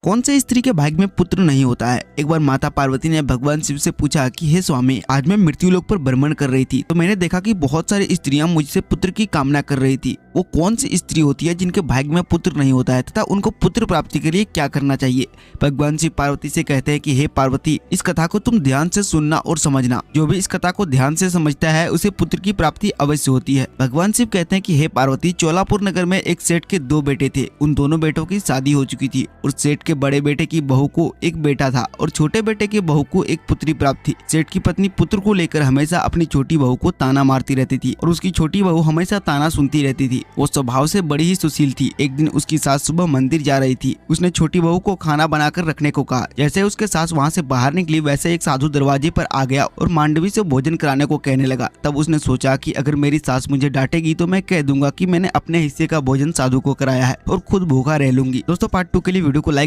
कौन से स्त्री के भाग्य में पुत्र नहीं होता है। एक बार माता पार्वती ने भगवान शिव से पूछा कि हे स्वामी, आज मैं मृत्यु लोक पर भ्रमण कर रही थी तो मैंने देखा कि बहुत सारी स्त्रियां मुझसे पुत्र की कामना कर रही थी। वो कौन सी स्त्री होती है जिनके भाग्य में पुत्र नहीं होता है तथा उनको पुत्र प्राप्ति के लिए क्या करना चाहिए। भगवान शिव पार्वती से कहते हैं कि हे पार्वती, इस कथा को तुम ध्यान से सुनना और समझना। जो भी इस कथा को ध्यान से समझता है उसे पुत्र की प्राप्ति अवश्य होती है। भगवान शिव कहते हैं कि हे पार्वती, चोलापुर नगर में एक सेठ के 2 बेटे थे। उन दोनों बेटों की शादी हो चुकी थी और सेठ के बड़े बेटे की बहू को एक बेटा था और छोटे बेटे की बहू को एक पुत्री प्राप्त थी। सेठ की पत्नी पुत्र को लेकर हमेशा अपनी छोटी बहू को ताना मारती रहती थी और उसकी छोटी बहू हमेशा ताना सुनती रहती थी। वो स्वभाव से बड़ी ही सुशील थी। एक दिन उसकी सास सुबह मंदिर जा रही थी। उसने छोटी बहू को खाना बनाकर रखने को कहा। जैसे उसके सास वहाँ से बाहर निकली वैसे एक साधु दरवाजे पर आ गया और मांडवी से भोजन कराने को कहने लगा। तब उसने सोचा कि अगर मेरी सास मुझे डांटेगी तो मैं कह दूंगा कि मैंने अपने हिस्से का भोजन साधु को कराया है और खुद भूखा रह लूंगी। दोस्तों, पार्ट 2 के लिए वीडियो को लाइक